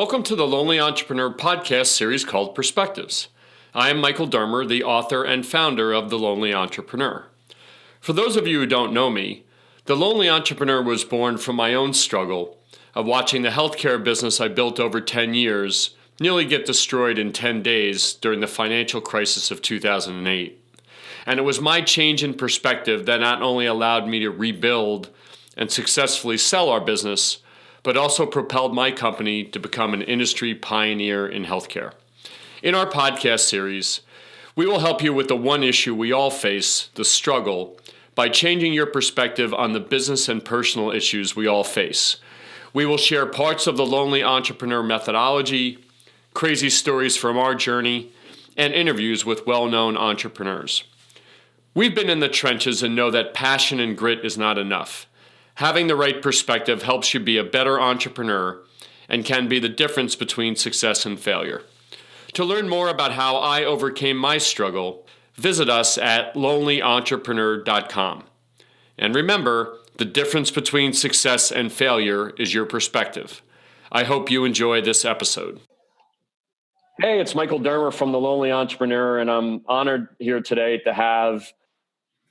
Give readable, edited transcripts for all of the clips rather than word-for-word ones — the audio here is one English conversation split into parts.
Welcome to the Lonely Entrepreneur podcast series called Perspectives. I am Michael Dermer, the author and founder of The Lonely Entrepreneur. For those of you who don't know me, The Lonely Entrepreneur was born from my own struggle of watching the healthcare business I built over 10 years nearly get destroyed in 10 days during the financial crisis of 2008. And it was my change in perspective that not only allowed me to rebuild and successfully sell our business, but also propelled my company to become an industry pioneer in healthcare. In our podcast series, we will help you with the one issue we all face, the struggle, by changing your perspective on the business and personal issues we all face. We will share parts of the Lonely Entrepreneur methodology, crazy stories from our journey, and interviews with well-known entrepreneurs. We've been in the trenches and know that passion and grit is not enough. Having the right perspective helps you be a better entrepreneur and can be the difference between success and failure. To learn more about how I overcame my struggle, visit us at lonelyentrepreneur.com. And remember, the difference between success and failure is your perspective. I hope you enjoy this episode. Hey, it's Michael Dermer from The Lonely Entrepreneur, and I'm honored here today to have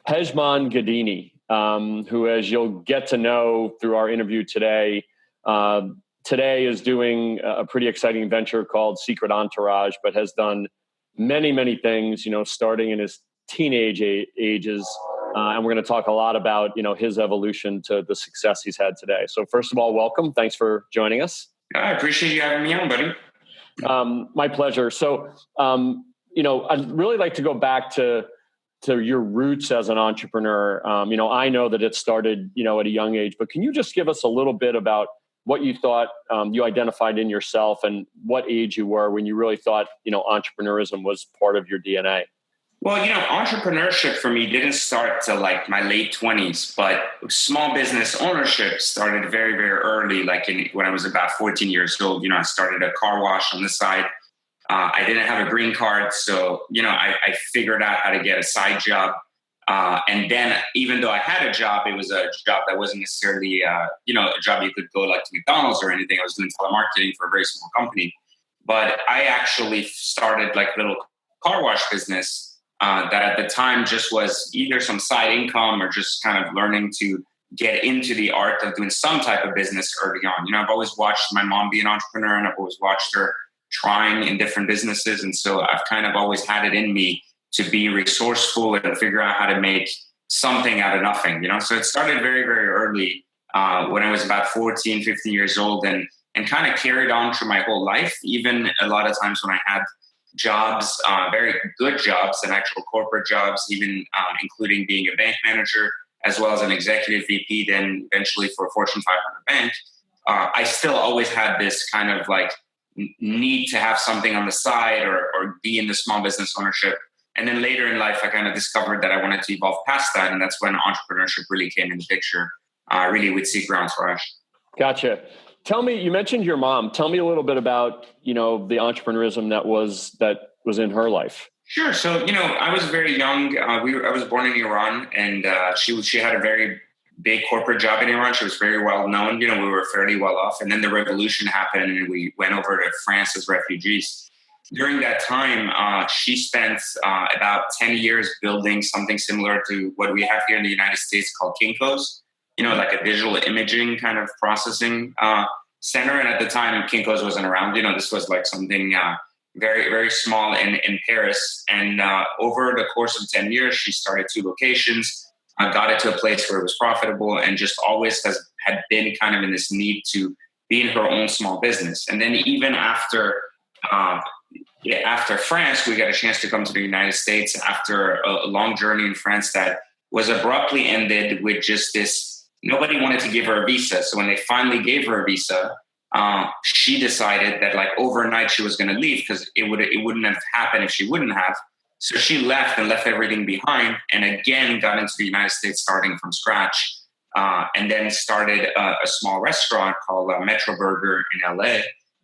Pejman Ghadimi, who, as you'll get to know through our interview today, is doing a pretty exciting venture called Secret Entourage, but has done many, many things, starting in his teenage ages. And we're going to talk a lot about, his evolution to the success he's had today. So first of all, welcome. Thanks for joining us. I appreciate you having me on, buddy. My pleasure. So, I'd really like to go back to your roots as an entrepreneur. I know that it started, at a young age, but can you just give us a little bit about what you thought you identified in yourself and what age you were when you really thought, entrepreneurism was part of your DNA? Well, entrepreneurship for me didn't start till like my late 20s, but small business ownership started very, very early. When I was about 14 years old, I started a car wash on the side. I didn't have a green card, so, I figured out how to get a side job. And then even though I had a job, it was a job that wasn't necessarily, a job you could go like to McDonald's or anything. I was doing telemarketing for a very small company. But I actually started like a little car wash business that at the time just was either some side income or just kind of learning to get into the art of doing some type of business early on. I've always watched my mom be an entrepreneur, and I've always watched her trying in different businesses. And so I've kind of always had it in me to be resourceful and figure out how to make something out of nothing, So it started very, very early when I was about 14, 15 years old and kind of carried on through my whole life. Even a lot of times when I had jobs, very good jobs and actual corporate jobs, even including being a bank manager, as well as an executive VP, then eventually for a Fortune 500 bank, I still always had this kind of like need to have something on the side or be in the small business ownership. And then later in life, I kind of discovered that I wanted to evolve past that. And that's when entrepreneurship really came in the picture, really with Secret Entourage. Gotcha. Tell me, you mentioned your mom. Tell me a little bit about, the entrepreneurism that was in her life. Sure. So, I was very young. I was born in Iran, and she had a very big corporate job in Iran. She was very well known. We were fairly well off. And then the revolution happened, and we went over to France as refugees. During that time, she spent about 10 years building something similar to what we have here in the United States called Kinko's, like a digital imaging kind of processing center. And at the time, Kinko's wasn't around. This was like something very, very small in Paris. And over the course of 10 years, she started 2 locations, got it to a place where it was profitable, and just always had been kind of in this need to be in her own small business. And then even after France, we got a chance to come to the United States after a long journey in France that was abruptly ended with just this, nobody wanted to give her a visa. So when they finally gave her a visa, she decided that like overnight she was going to leave because it wouldn't have happened if she wouldn't have. So she left and left everything behind, and again got into the United States starting from scratch, and then started a small restaurant called Metro Burger in LA.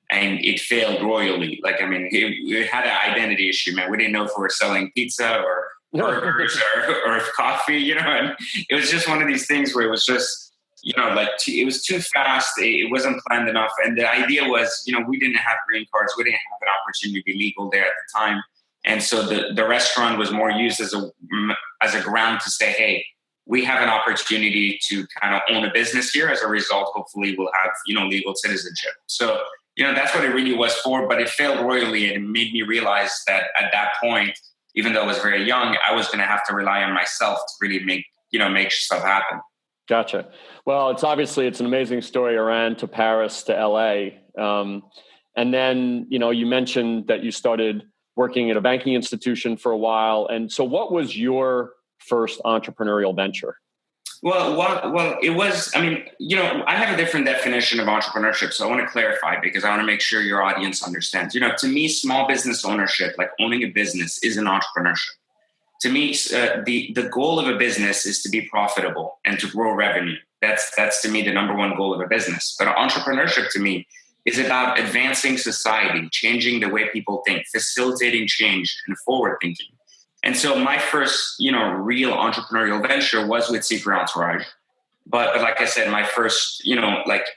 And it failed royally. It had an identity issue, man. We didn't know if we were selling pizza or burgers or coffee, And it was just one of these things where it was just, it was too fast. It wasn't planned enough. And the idea was, we didn't have green cards. We didn't have an opportunity to be legal there at the time. And so the restaurant was more used as a ground to say, hey, we have an opportunity to kind of own a business here. As a result, hopefully we'll have, legal citizenship. So, that's what it really was for, but it failed royally. And it made me realize that at that point, even though I was very young, I was going to have to rely on myself to really make stuff happen. Gotcha. Well, it's an amazing story. Iran to Paris to LA. And then, you mentioned that you started working at a banking institution for a while. And so what was your first entrepreneurial venture? Well, it was, I have a different definition of entrepreneurship. So I want to clarify because I want to make sure your audience understands. To me, small business ownership, like owning a business, is an entrepreneurship. To me, the goal of a business is to be profitable and to grow revenue. That's to me the number one goal of a business. But entrepreneurship to me is about advancing society, changing the way people think, facilitating change and forward thinking. And so my first, real entrepreneurial venture was with Secret Entourage. But like I said, my first,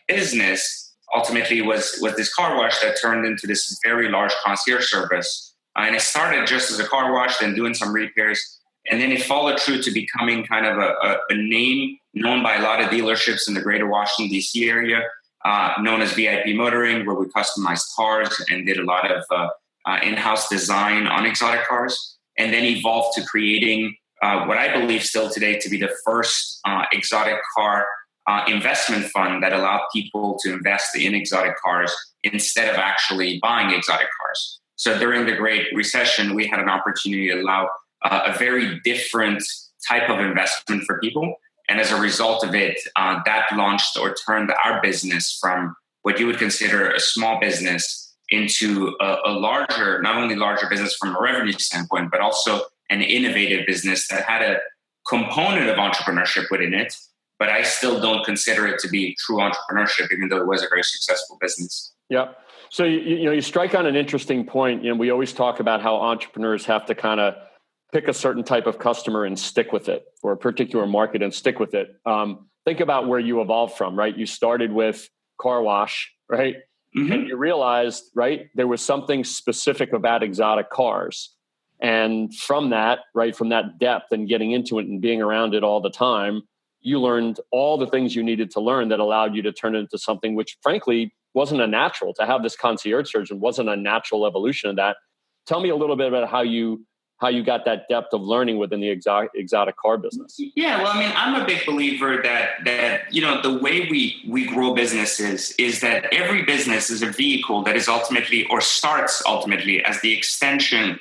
business ultimately was this car wash that turned into this very large concierge service. And it started just as a car wash, then doing some repairs. And then it followed through to becoming kind of a name known by a lot of dealerships in the greater Washington, D.C. area, known as VIP Motoring, where we customized cars and did a lot of in-house design on exotic cars. And then evolved to creating what I believe still today to be the first exotic car investment fund that allowed people to invest in exotic cars instead of actually buying exotic cars. So during the Great Recession, we had an opportunity to allow a very different type of investment for people. And as a result of it, that launched or turned our business from what you would consider a small business into a larger, not only larger business from a revenue standpoint, but also an innovative business that had a component of entrepreneurship within it. But I still don't consider it to be true entrepreneurship, even though it was a very successful business. Yeah. So, you strike on an interesting point. We always talk about how entrepreneurs have to kind of pick a certain type of customer and stick with it, or a particular market and stick with it. Think about where you evolved from, right? You started with car wash, right? Mm-hmm. And you realized, right, there was something specific about exotic cars. And from that, right, from that depth and getting into it and being around it all the time, you learned all the things you needed to learn that allowed you to turn it into something which, frankly, wasn't a natural. To have this concierge surgeon wasn't a natural evolution of that. Tell me a little bit about how you got that depth of learning within the exotic car business. Yeah, well, I'm a big believer that the way we grow businesses is that every business is a vehicle that is ultimately, or starts ultimately, as the extension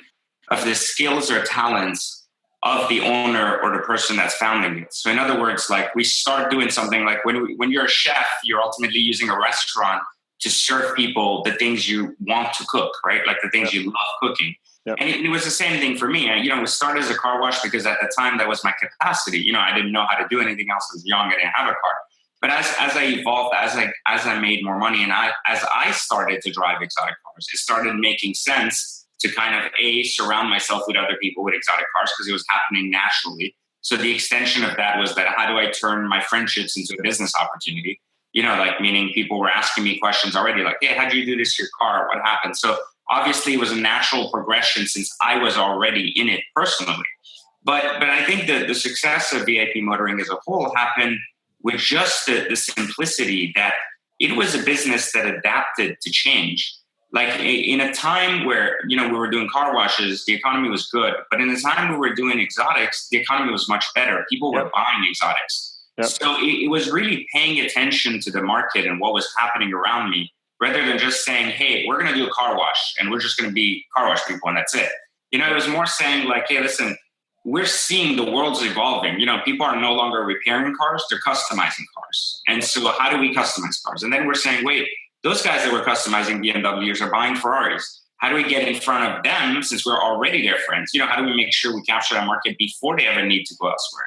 of the skills or talents of the owner or the person that's founding it. So in other words, like we start doing something like when you're a chef, you're ultimately using a restaurant to serve people the things you want to cook, right? Like the things you love cooking. Yep. And it was the same thing for me. We started as a car wash because at the time that was my capacity. I didn't know how to do anything else. I was young. I didn't have a car. But as I evolved, as I made more money, and as I started to drive exotic cars, it started making sense to kind of surround myself with other people with exotic cars because it was happening naturally. So the extension of that was that how do I turn my friendships into a business opportunity? Meaning people were asking me questions already, like, hey, how do you do this to your car? What happened? So obviously, it was a natural progression since I was already in it personally. But I think the success of VIP Motoring as a whole happened with just the simplicity that it was a business that adapted to change. Like in a time where, we were doing car washes, the economy was good. But in the time we were doing exotics, the economy was much better. People were buying exotics. Yep. So it was really paying attention to the market and what was happening around me, rather than just saying, hey, we're going to do a car wash and we're just going to be car wash people and that's it. It was more saying like, hey, listen, we're seeing the world's evolving. People are no longer repairing cars, they're customizing cars. And so how do we customize cars? And then we're saying, wait, those guys that were customizing BMWs are buying Ferraris. How do we get in front of them since we're already their friends? How do we make sure we capture that market before they ever need to go elsewhere?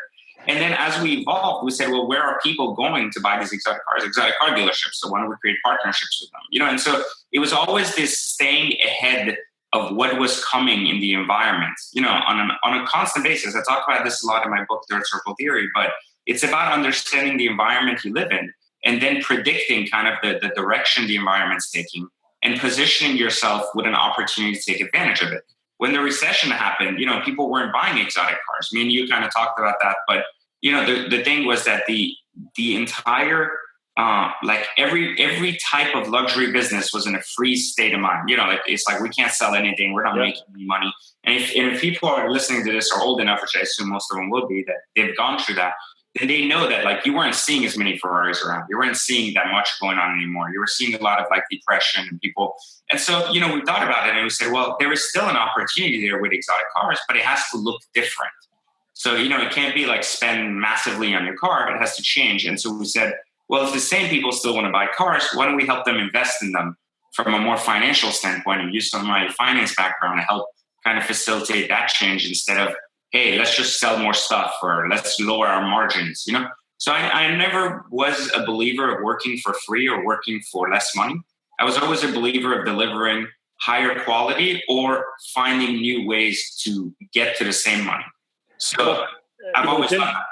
And then as we evolved, we said, well, where are people going to buy these exotic cars? Exotic car dealerships. So why don't we create partnerships with them? And so it was always this staying ahead of what was coming in the environment, on a constant basis. I talk about this a lot in my book, Third Circle Theory, but It's about understanding the environment you live in and then predicting kind of the direction the environment's taking and positioning yourself with an opportunity to take advantage of it. When the recession happened, people weren't buying exotic cars. Me and you kind of talked about that, but the thing was that the entire like every type of luxury business was in a freeze state of mind. It's like we can't sell anything. We're not making any money. And if people are listening to this are old enough, which I assume most of them will be, that they've gone through that, then they know that like you weren't seeing as many Ferraris around. You weren't seeing that much going on anymore. You were seeing a lot of like depression and people. And so, we thought about it and we said, well, there is still an opportunity there with exotic cars, but it has to look different. So, it can't be like spend massively on your car. It has to change. And so we said, well, if the same people still want to buy cars, why don't we help them invest in them from a more financial standpoint and use some of my finance background to help kind of facilitate that change instead of, hey, let's just sell more stuff or let's lower our margins, So I never was a believer of working for free or working for less money. I was always a believer of delivering higher quality or finding new ways to get to the same money. So I've always done that.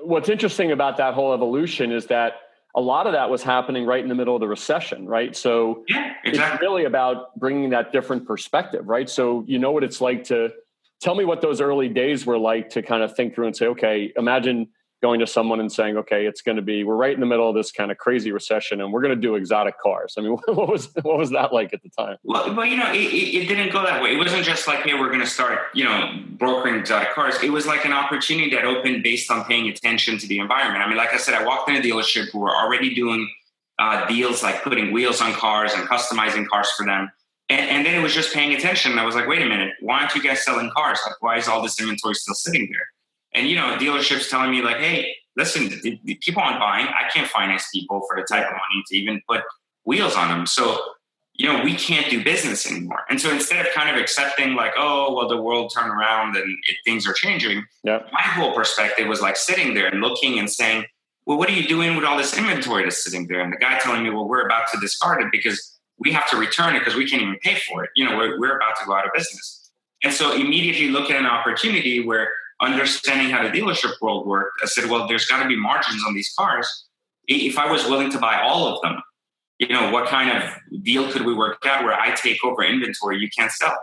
What's interesting about that whole evolution is that a lot of that was happening right in the middle of the recession, right? So It's really about bringing that different perspective, right? So what it's like to tell me what those early days were like to kind of think through and say, okay, imagine going to someone and saying, okay, we're right in the middle of this kind of crazy recession and we're going to do exotic cars. I mean, what was that like at the time? Well, it didn't go that way. It wasn't just like, hey, we're going to start, brokering exotic cars. It was like an opportunity that opened based on paying attention to the environment. I mean, like I said, I walked in a dealership who were already doing deals like putting wheels on cars and customizing cars for them. And then it was just paying attention. And I was like, wait a minute, why aren't you guys selling cars? Like, why is all this inventory still sitting there? And, dealerships telling me like, hey, listen, keep on buying. I can't finance people for the type of money to even put wheels on them. So, we can't do business anymore. And so instead of kind of accepting like, oh, well, the world turned around and things are changing, my whole perspective was like sitting there and looking and saying, well, what are you doing with all this inventory that's sitting there? And the guy telling me, well, we're about to discard it because we have to return it because we can't even pay for it. We're about to go out of business. And so immediately look at an opportunity where understanding how the dealership world worked, I said, well, there's got to be margins on these cars. If I was willing to buy all of them, what kind of deal could we work out where I take over inventory you can't sell?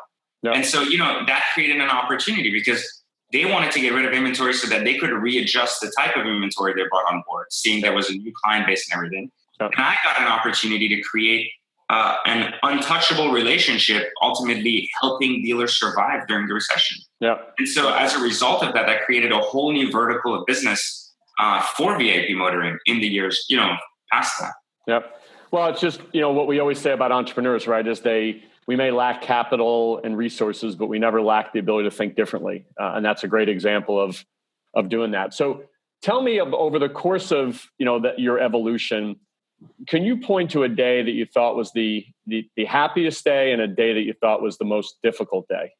Yep. And so, that created an opportunity because they wanted to get rid of inventory so that they could readjust the type of inventory they brought on board, seeing there was a new client base and everything. Yep. And I got an opportunity to create an untouchable relationship, ultimately helping dealers survive during the recession. Yeah. And so as a result of that, that created a whole new vertical of business for VIP motoring in the years, past that. Yep. Well, it's just, what we always say about entrepreneurs, right, is we may lack capital and resources, but we never lack the ability to think differently. And that's a great example of doing that. So tell me over the course of, your evolution, can you point to a day that you thought was the happiest day and a day that you thought was the most difficult day?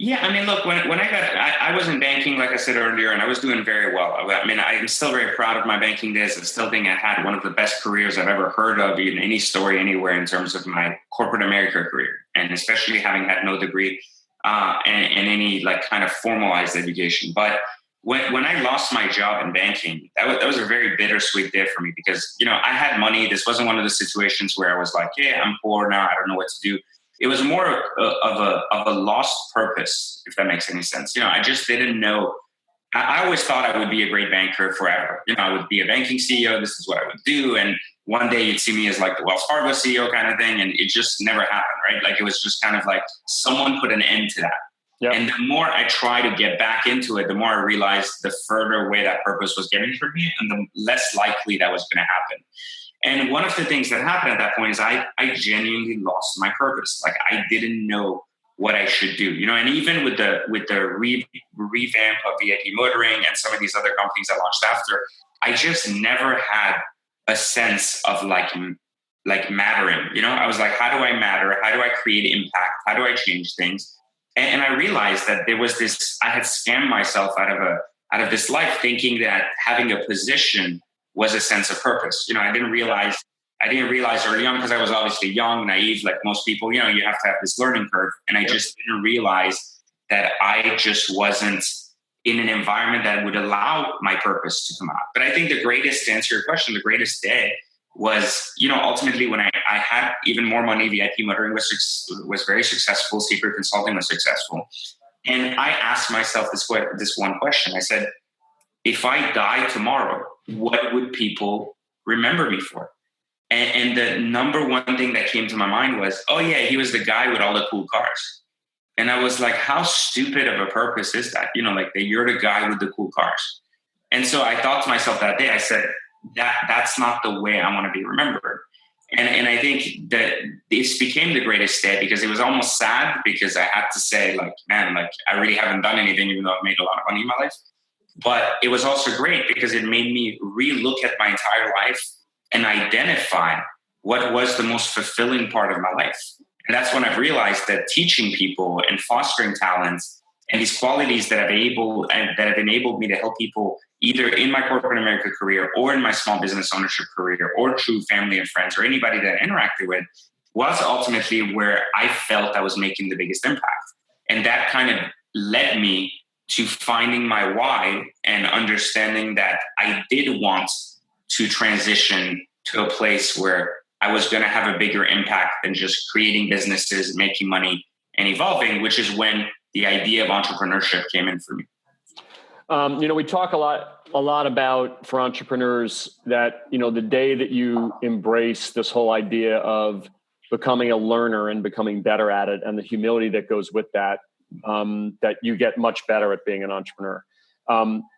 Yeah, I mean, look, when I was in banking, like I said earlier, and I was doing very well. I mean, I'm still very proud of my banking days. I still think I had one of the best careers I've ever heard of in any story anywhere in terms of my corporate America career, and especially having had no degree and any like kind of formalized education. But when I lost my job in banking, that was a very bittersweet day for me because, I had money. This wasn't one of the situations where I was like, yeah, I'm poor now. I don't know what to do. It was more of a lost purpose, if that makes any sense. I just didn't know. I always thought I would be a great banker forever. I would be a banking CEO. This is what I would do. And one day you'd see me as like the Wells Fargo CEO kind of thing. And it just never happened, right? Like it was just kind of like someone put an end to that. Yep. And the more I try to get back into it, the more I realized the further away that purpose was getting from me and the less likely that was going to happen. And one of the things that happened at that point is I genuinely lost my purpose. Like I didn't know what I should do, and even with the revamp of VIP motoring and some of these other companies I launched after, I just never had a sense of like mattering, I was like, how do I matter? How do I create impact? How do I change things? And I realized that there was I had scammed myself out of this life thinking that having a position was a sense of purpose. I didn't realize early on because I was obviously young, naive, like most people, you have to have this learning curve. And I just didn't realize that I just wasn't in an environment that would allow my purpose to come out. But I think to answer your question, the greatest day was, ultimately when I had even more money. VIP motoring was very successful. Secret Consulting was successful. And I asked myself this one question. I said, if I die tomorrow, what would people remember me for? And the number one thing that came to my mind was, oh yeah, he was the guy with all the cool cars. And I was like, how stupid of a purpose is that? That you're the guy with the cool cars. And so I thought to myself that day, I said, that's not the way I want to be remembered. And I think that this became the greatest day because it was almost sad because I had to say I really haven't done anything, even though I've made a lot of money in my life. But it was also great because it made me re-look at my entire life and identify what was the most fulfilling part of my life. And that's when I've realized that teaching people and fostering talents and these qualities that have enabled me to help people either in my corporate America career or in my small business ownership career or through family and friends or anybody that I interacted with was ultimately where I felt I was making the biggest impact. And that kind of led me to finding my why and understanding that I did want to transition to a place where I was going to have a bigger impact than just creating businesses, making money, and evolving, which is when the idea of entrepreneurship came in for me. We talk a lot about, for entrepreneurs, that, the day that you embrace this whole idea of becoming a learner and becoming better at it and the humility that goes with that, that you get much better at being an entrepreneur.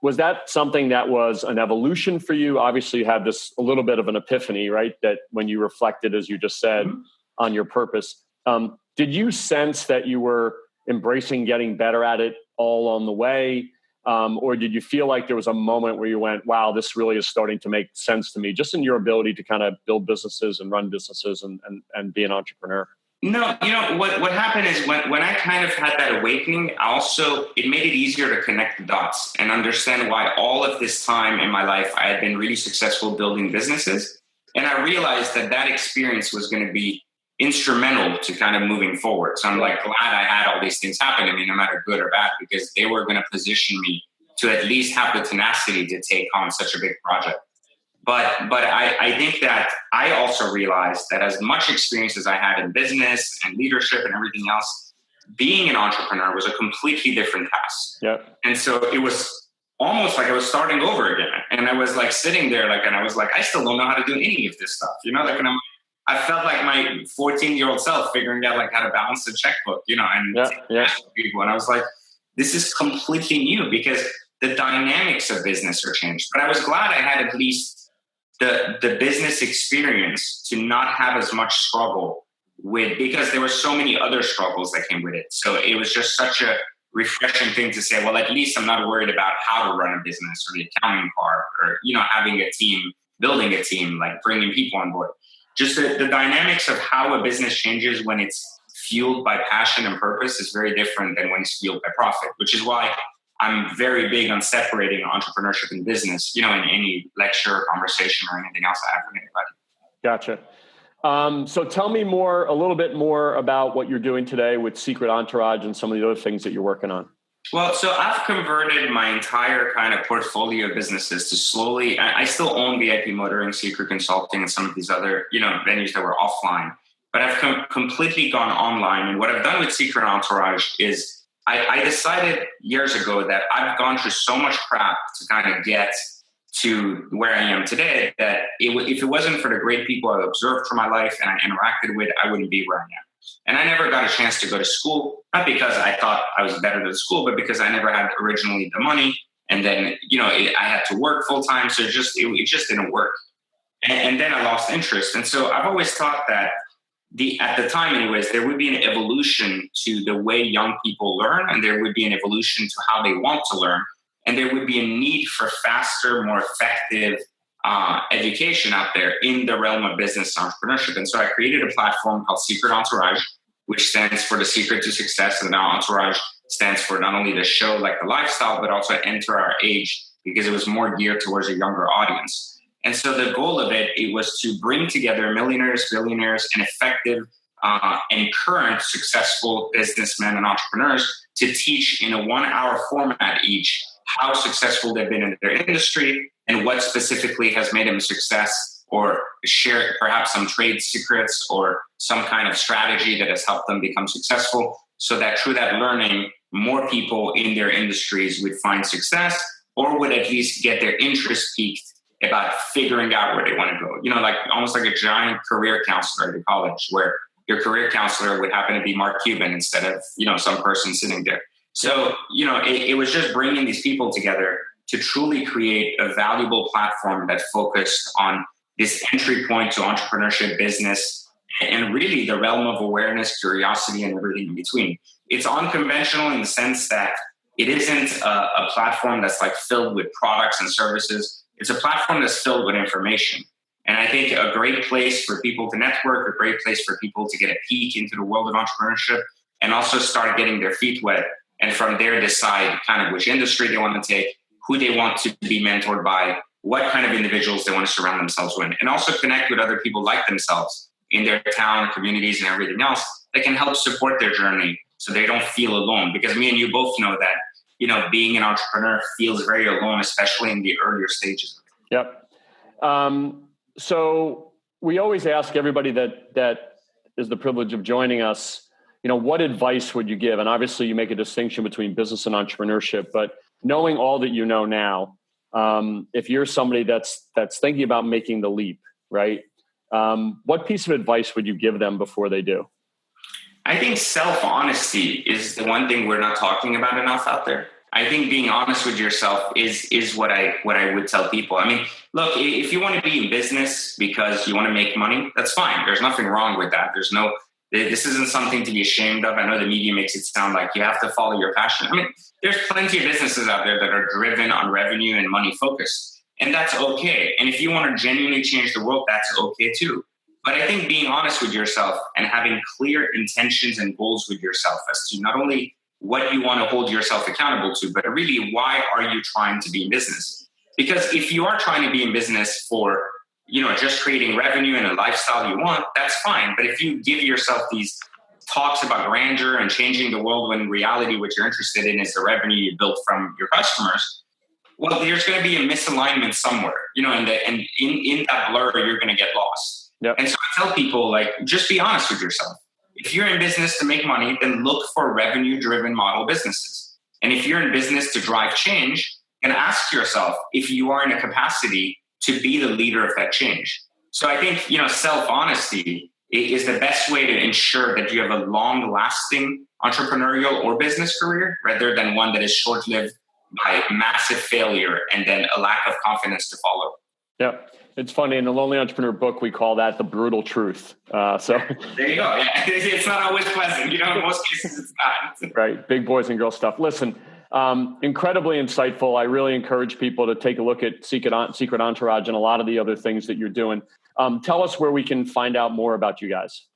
Was that something that was an evolution for you? Obviously, you had a little bit of an epiphany, right? That when you reflected, as you just said, on your purpose, did you sense that you were embracing getting better at it all on the way? Or did you feel like there was a moment where you went, wow, this really is starting to make sense to me, just in your ability to kind of build businesses and run businesses and be an entrepreneur? No, what happened is when I kind of had that awakening, it made it easier to connect the dots and understand why all of this time in my life I had been really successful building businesses. And I realized that experience was going to be instrumental to kind of moving forward. So I'm glad I had all these things happen to me, no matter good or bad, because they were going to position me to at least have the tenacity to take on such a big project. But I think that I also realized that as much experience as I had in business and leadership and everything else, being an entrepreneur was a completely different task. Yep. And so it was almost like I was starting over again. And I was sitting there and I was I still don't know how to do any of this stuff, and I felt like my 14-year-old self figuring out how to balance the checkbook, and people. And I was like, this is completely new because the dynamics of business are changed. But I was glad I had at least the business experience to not have as much struggle with, because there were so many other struggles that came with it. So it was just such a refreshing thing to say, well, at least I'm not worried about how to run a business or the accounting part or, having a team, building a team, bringing people on board. Just the dynamics of how a business changes when it's fueled by passion and purpose is very different than when it's fueled by profit, which is why I'm very big on separating entrepreneurship and business, in any lecture or conversation or anything else I have with anybody. Gotcha. So tell me a little bit more about what you're doing today with Secret Entourage and some of the other things that you're working on. Well, so I've converted my entire kind of portfolio of businesses to slowly, I still own VIP Motoring, Secret Consulting, and some of these other, venues that were offline, but I've completely gone online. And what I've done with Secret Entourage is I decided years ago that I've gone through so much crap to kind of get to where I am today that if it wasn't for the great people I observed from my life and I interacted with, I wouldn't be where I am. And I never got a chance to go to school, not because I thought I was better than school, but because I never had originally the money. And then, I had to work full time. So it just didn't work. And then I lost interest. And so I've always thought that at the time anyways, there would be an evolution to the way young people learn, and there would be an evolution to how they want to learn. And there would be a need for faster, more effective education out there in the realm of business entrepreneurship. And so I created a platform called Secret Entourage, which stands for the secret to success. And now Entourage stands for not only the show, the lifestyle, but also Enter Our Age, because it was more geared towards a younger audience. And so the goal of it was to bring together millionaires, billionaires, and effective and current successful businessmen and entrepreneurs to teach in a 1-hour format each how successful they've been in their industry and what specifically has made them a success, or share perhaps some trade secrets or some kind of strategy that has helped them become successful, so that through that learning, more people in their industries would find success or would at least get their interest piqued about figuring out where they want to go. Like almost like a giant career counselor at college, where your career counselor would happen to be Mark Cuban instead of, some person sitting there. So, it was just bringing these people together to truly create a valuable platform that focused on this entry point to entrepreneurship, business, and really the realm of awareness, curiosity, and everything in between. It's unconventional in the sense that it isn't a platform that's like filled with products and services. It's a platform that's filled with information. And I think a great place for people to network, a great place for people to get a peek into the world of entrepreneurship and also start getting their feet wet. And from there, decide kind of which industry they want to take, who they want to be mentored by, what kind of individuals they want to surround themselves with, and also connect with other people like themselves in their town, communities, and everything else that can help support their journey so they don't feel alone. Because me and you both know that, being an entrepreneur feels very alone, especially in the earlier stages. Yep. So we always ask everybody that is the privilege of joining us, what advice would you give? And obviously you make a distinction between business and entrepreneurship, but knowing all that you know now, if you're somebody that's thinking about making the leap, right? What piece of advice would you give them before they do? I think self-honesty is the one thing we're not talking about enough out there. I think being honest with yourself is what I would tell people. I mean, look, if you want to be in business because you want to make money, that's fine. There's nothing wrong with that. This isn't something to be ashamed of. I know the media makes it sound like you have to follow your passion. I mean, there's plenty of businesses out there that are driven on revenue and money focused, and that's okay. And if you want to genuinely change the world, that's okay too. But I think being honest with yourself and having clear intentions and goals with yourself as to not only what you want to hold yourself accountable to, but really why are you trying to be in business? Because if you are trying to be in business for, just creating revenue and a lifestyle you want, that's fine. But if you give yourself these talks about grandeur and changing the world when in reality what you're interested in is the revenue you built from your customers, well, there's going to be a misalignment somewhere, and in that blur, you're going to get lost. Yep. And so I tell people, just be honest with yourself. If you're in business to make money, then look for revenue-driven model businesses. And if you're in business to drive change, then ask yourself if you are in a capacity to be the leader of that change. So I think, self-honesty is the best way to ensure that you have a long-lasting entrepreneurial or business career rather than one that is short-lived by massive failure and then a lack of confidence to follow. Yep. It's funny, in the Lonely Entrepreneur book, we call that the brutal truth. So there you go. Yeah. It's not always pleasant. In most cases, it's not. Right. Big boys and girls stuff. Listen, incredibly insightful. I really encourage people to take a look at Secret Entourage and a lot of the other things that you're doing. Tell us where we can find out more about you guys.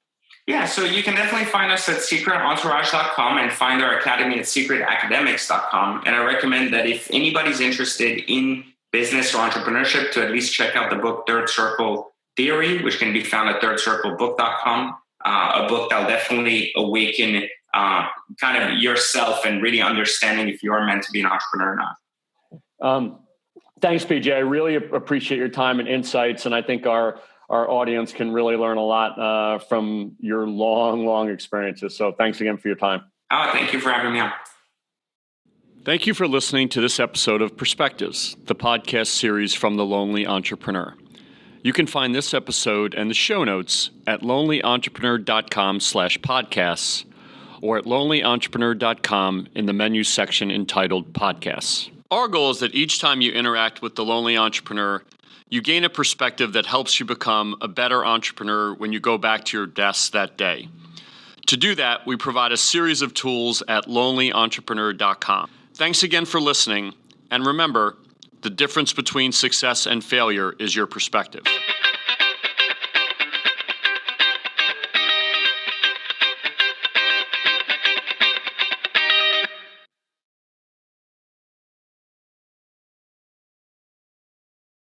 Yeah, so you can definitely find us at secretentourage.com and find our academy at secretacademics.com. And I recommend that if anybody's interested in business or entrepreneurship, to at least check out the book Third Circle Theory, which can be found at thirdcirclebook.com. A book that'll definitely awaken kind of yourself and really understanding if you are meant to be an entrepreneur or not. Thanks, PJ. I really appreciate your time and insights. And I think our audience can really learn a lot from your long experiences. So thanks again for your time. Oh, thank you for having me on. Thank you for listening to this episode of Perspectives, the podcast series from The Lonely Entrepreneur. You can find this episode and the show notes at lonelyentrepreneur.com/podcasts or at lonelyentrepreneur.com in the menu section entitled Podcasts. Our goal is that each time you interact with The Lonely Entrepreneur, you gain a perspective that helps you become a better entrepreneur when you go back to your desk that day. To do that, we provide a series of tools at lonelyentrepreneur.com. Thanks again for listening, and remember, the difference between success and failure is your perspective.